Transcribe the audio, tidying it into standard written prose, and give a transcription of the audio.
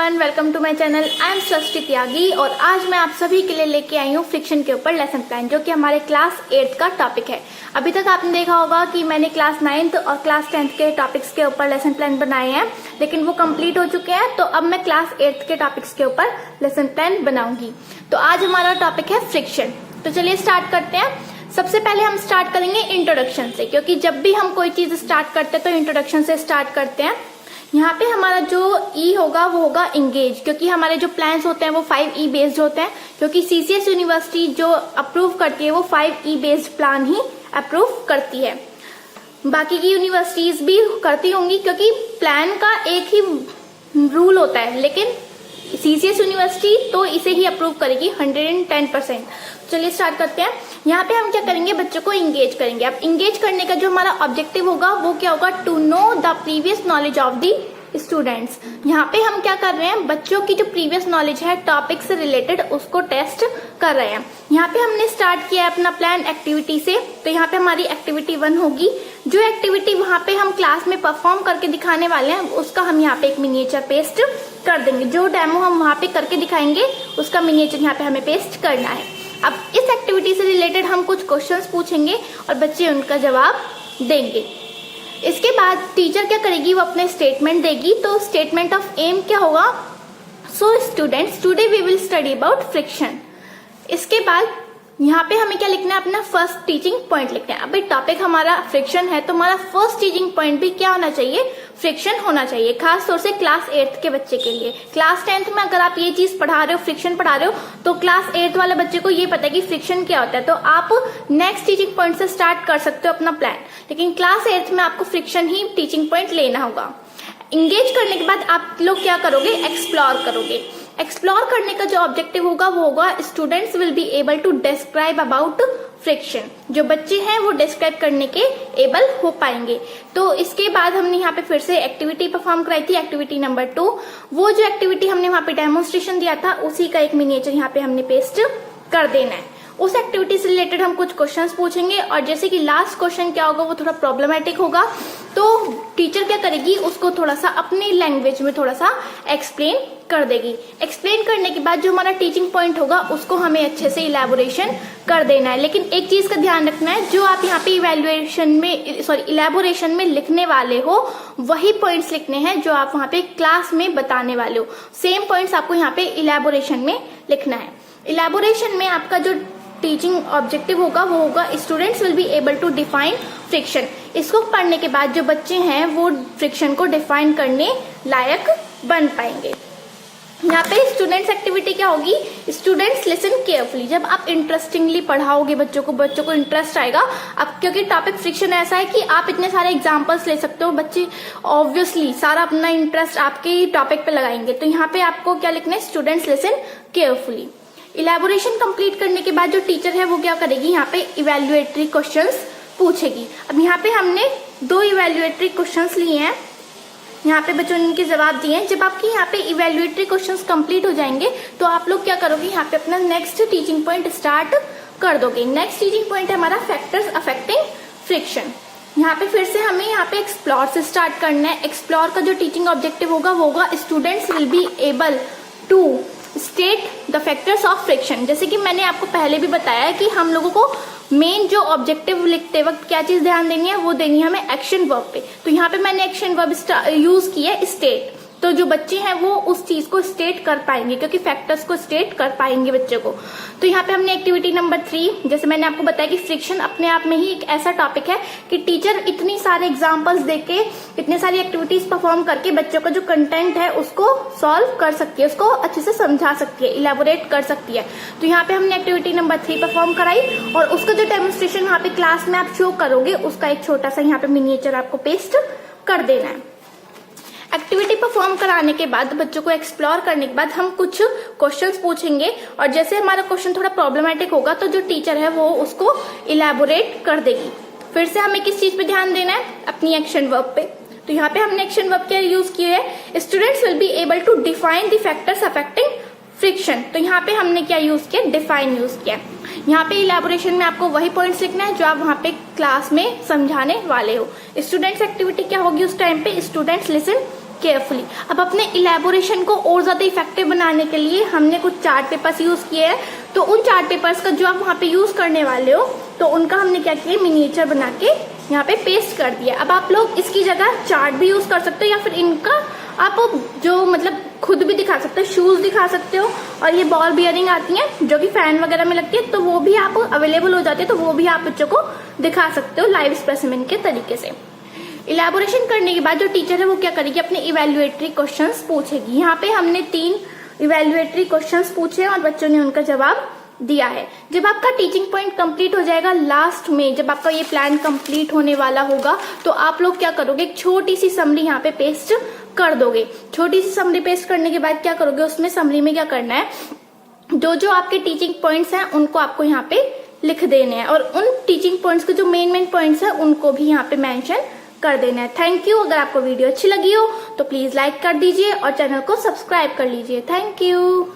Everyone, welcome to my channel. I am Srishti Tyagi और आज मैं आप सभी के लिए लेके आई हूँ फ्रिक्शन के ऊपर लेसन प्लान, जो कि हमारे क्लास 8 का टॉपिक है। अभी तक आपने देखा होगा कि मैंने क्लास 9th और क्लास 10th के टॉपिक्स के ऊपर लेसन प्लान बनाए हैं, लेकिन वो कंप्लीट हो चुके हैं। तो अब मैं क्लास 8th के टॉपिक्स के ऊपर लेसन प्लान बनाऊंगी। तो आज हमारा टॉपिक है फ्रिक्शन। तो चलिए स्टार्ट करते हैं। सबसे पहले हम स्टार्ट करेंगे इंट्रोडक्शन से, क्योंकि जब भी हम कोई चीज स्टार्ट करते हैं तो इंट्रोडक्शन से स्टार्ट करते हैं। यहाँ पे हमारा जो ई होगा वो होगा इंगेज, क्योंकि हमारे जो प्लान्स होते हैं वो 5E बेस्ड होते हैं, क्योंकि सीसीएस यूनिवर्सिटी जो अप्रूव करती है वो 5E बेस्ड प्लान ही अप्रूव करती है। बाकी की यूनिवर्सिटीज भी करती होंगी, क्योंकि प्लान का एक ही रूल होता है, लेकिन सीसीएस यूनिवर्सिटी तो इसे ही अप्रूव करेगी 110%। चलिए स्टार्ट करते हैं। यहाँ पे हम क्या करेंगे, बच्चों को इंगेज करेंगे। अब इंगेज करने का जो हमारा ऑब्जेक्टिव होगा वो क्या होगा, to know the previous knowledge of the students. यहाँ पे हम क्या कर रहे हैं, बच्चों की जो प्रीवियस नॉलेज है टॉपिक से रिलेटेड उसको टेस्ट कर रहे हैं। यहाँ पे हमने स्टार्ट किया है अपना प्लान एक्टिविटी से। तो यहाँ पे हमारी एक्टिविटी 1 होगी। जो एक्टिविटी वहाँ पे हम क्लास में परफॉर्म करके दिखाने वाले हैं उसका हम यहाँ पे एक मिनिएचर पेस्ट कर देंगे। जो डेमो हम वहाँ पे करके दिखाएंगे उसका मिनिएचर यहाँ पे हमें पेस्ट करना है। अब इस एक्टिविटी से रिलेटेड हम कुछ क्वेश्चंस पूछेंगे और बच्चे उनका जवाब देंगे। इसके बाद टीचर क्या करेगी, वो अपने स्टेटमेंट देगी। तो स्टेटमेंट ऑफ एम क्या होगा, so students today we will study about friction. इसके बाद यहाँ पे हमें क्या लिखना है, अपना फर्स्ट टीचिंग पॉइंट लिखना है। अभी टॉपिक हमारा फ्रिक्शन है, तो हमारा फर्स्ट टीचिंग पॉइंट भी क्या होना चाहिए, फ्रिक्शन होना चाहिए, खास तौर से क्लास 8th के बच्चे के लिए। क्लास 10th में अगर आप ये चीज पढ़ा रहे हो, फ्रिक्शन पढ़ा रहे हो, तो क्लास 8th वाले बच्चे को ये पता है कि फ्रिक्शन क्या होता है, तो आप नेक्स्ट टीचिंग पॉइंट से स्टार्ट कर सकते हो अपना प्लान। लेकिन क्लास 8th में आपको फ्रिक्शन ही टीचिंग पॉइंट लेना होगा। इंगेज करने के बाद आप लोग क्या करोगे, एक्सप्लोर करोगे। एक्सप्लोर करने का जो ऑब्जेक्टिव होगा वो होगा students will be able to describe about friction. जो बच्चे हैं वो डिस्क्राइब करने के एबल हो पाएंगे। तो इसके बाद हमने यहाँ पे फिर से एक्टिविटी परफॉर्म कराई थी, एक्टिविटी नंबर 2। वो जो एक्टिविटी हमने वहाँ पे डेमोन्स्ट्रेशन दिया था उसी का एक मिनिएचर यहाँ पे हमने पेस्ट कर देना है। उस एक्टिविटी से रिलेटेड हम कुछ क्वेश्चंस पूछेंगे, और जैसे कि लास्ट क्वेश्चन क्या होगा वो थोड़ा प्रॉब्लमेटिक होगा, तो टीचर क्या करेगी, उसको थोड़ा सा अपनी लैंग्वेज में थोड़ा सा एक्सप्लेन कर देगी। एक्सप्लेन करने के बाद जो हमारा टीचिंग पॉइंट होगा उसको हमें अच्छे से इलेबोरेशन कर देना है। लेकिन एक चीज का ध्यान रखना है, जो आप यहाँ पे इलेबोरेशन में लिखने वाले हो वही पॉइंट्स लिखने हैं जो आप वहाँ पे क्लास में बताने वाले हो। सेम पॉइंट्स आपको यहाँ पे इलेबोरेशन में लिखना है। इलेबोरेशन में आपका जो टीचिंग ऑब्जेक्टिव होगा वो होगा students will be able to define friction. इसको पढ़ने के बाद जो बच्चे हैं वो फ्रिक्शन को डिफाइन करने लायक बन पाएंगे। यहाँ पे स्टूडेंट्स एक्टिविटी क्या होगी, स्टूडेंट्स लिसन केयरफुली। जब आप इंटरेस्टिंगली पढ़ाओगे बच्चों को इंटरेस्ट आएगा। अब क्योंकि टॉपिक फ्रिक्शन ऐसा है कि आप इतने सारे एग्जांपल्स ले सकते हो, बच्चे ऑब्वियसली सारा अपना इंटरेस्ट आपके टॉपिक पे लगाएंगे। तो यहाँ पे आपको क्या लिखना है, students listen carefully. Elaboration complete करने के बाद जो टीचर है वो क्या करेगी, यहाँ पे इवेल्युएटरी क्वेश्चंस पूछेगी। अब यहाँ पे हमने 2 इवेल्युएटरी क्वेश्चंस लिए हैं, यहाँ पे बच्चों ने इनके जवाब दिए हैं। जब आपके यहाँ पे इवेल्युएटरी क्वेश्चंस कंप्लीट हो जाएंगे तो आप लोग क्या करोगे, यहाँ पे अपना नेक्स्ट टीचिंग पॉइंट स्टार्ट कर दोगे। नेक्स्ट टीचिंग पॉइंट है हमारा फैक्टर्स अफेक्टिंग फ्रिक्शन। यहाँ पे फिर से हमें यहाँ पे एक्सप्लोर से स्टार्ट करना है। एक्सप्लोर का जो टीचिंग ऑब्जेक्टिव होगा वो होगा students will be able to state the factors of friction. जैसे कि मैंने आपको पहले भी बताया कि हम लोगों को मेन जो ऑब्जेक्टिव लिखते वक्त क्या चीज ध्यान देनी है, वो देनी है हमें एक्शन वर्ब पे। तो यहाँ पे मैंने एक्शन वर्ब यूज किया है स्टेट। तो जो बच्चे हैं वो उस चीज को स्टेट कर पाएंगे, क्योंकि फैक्टर्स को स्टेट कर पाएंगे बच्चों को। तो यहाँ पे हमने एक्टिविटी नंबर 3, जैसे मैंने आपको बताया कि फ्रिक्शन अपने आप में ही एक ऐसा टॉपिक है कि टीचर इतनी सारे एग्जांपल्स देके, इतनी सारी एक्टिविटीज परफॉर्म करके बच्चों का जो कंटेंट है उसको सॉल्व कर सकती है, उसको अच्छे से समझा सकती है, इलेबोरेट कर सकती है। तो यहाँ पे हमने एक्टिविटी नंबर 3 परफॉर्म कराई, और उसका जो डेमोन्स्ट्रेशन वहाँ पे क्लास में आप शो करोगे उसका एक छोटा सा यहाँ पे मिनिएचर आपको पेस्ट कर देना है। एक्टिविटी परफॉर्म कराने के बाद, बच्चों को एक्सप्लोर करने के बाद हम कुछ क्वेश्चंस पूछेंगे, और जैसे हमारा क्वेश्चन थोड़ा प्रॉब्लमेटिक होगा तो जो टीचर है वो उसको इलेबोरेट कर देगी। फिर से हमें किस चीज पे ध्यान देना है, अपनी एक्शन वर्ब पे। तो यहाँ पे हमने एक्शन वर्ब क्या यूज किया है, students will be able to define the factors affecting friction. तो यहाँ पे हमने क्या यूज किया, डिफाइन यूज किया। यहाँ पे इलेबोरेशन में आपको वही पॉइंट्स लिखना है जो आप वहाँ पे क्लास में समझाने वाले हो। स्टूडेंट्स एक्टिविटी क्या होगी उस टाइम पे, स्टूडेंट्स लिसन केयरफुली। अब अपने इलेबोरेशन को और ज्यादा इफेक्टिव बनाने के लिए हमने कुछ चार्ट पेपर्स यूज किए हैं। तो उन चार्ट पेपर्स का जो आप वहाँ पे यूज करने वाले हो तो उनका हमने क्या किया, मिनिएचर बना के यहाँ पे पेस्ट कर दिया। अब आप लोग इसकी जगह चार्ट भी यूज कर सकते हो या फिर इनका आप जो मतलब खुद भी दिखा सकते हो, शूज दिखा सकते हो। और ये बॉल बियरिंग आती है जो कि फैन वगैरह में लगती है, तो वो भी आप अवेलेबल हो जाते हैं, तो वो भी आप बच्चों को दिखा सकते हो लाइव स्पेसिमेन के तरीके से। इलेबोरेशन करने के बाद जो टीचर है वो क्या करेगी, अपने इवेल्युएटरी क्वेश्चंस पूछेगी। यहाँ पे हमने 3 इवेल्युएटरी क्वेश्चंस पूछे और बच्चों ने उनका जवाब दिया है। जब आपका टीचिंग पॉइंट कंप्लीट हो जाएगा, लास्ट में जब आपका ये प्लान कंप्लीट होने वाला होगा, तो आप लोग क्या करोगे, एक छोटी सी समरी यहाँ पे पेस्ट कर दोगे। छोटी सी समरी पेस्ट करने के बाद क्या करोगे, उसमें समरी में क्या करना है, जो जो आपके टीचिंग पॉइंट्स हैं उनको आपको यहाँ पे लिख देने हैं और उन टीचिंग पॉइंट्स के जो मेन पॉइंट्स हैं उनको भी यहाँ पे मेंशन कर देना है। Thank you. अगर आपको वीडियो अच्छी लगी हो तो प्लीज लाइक कर दीजिए और चैनल को सब्सक्राइब कर लीजिए। Thank you.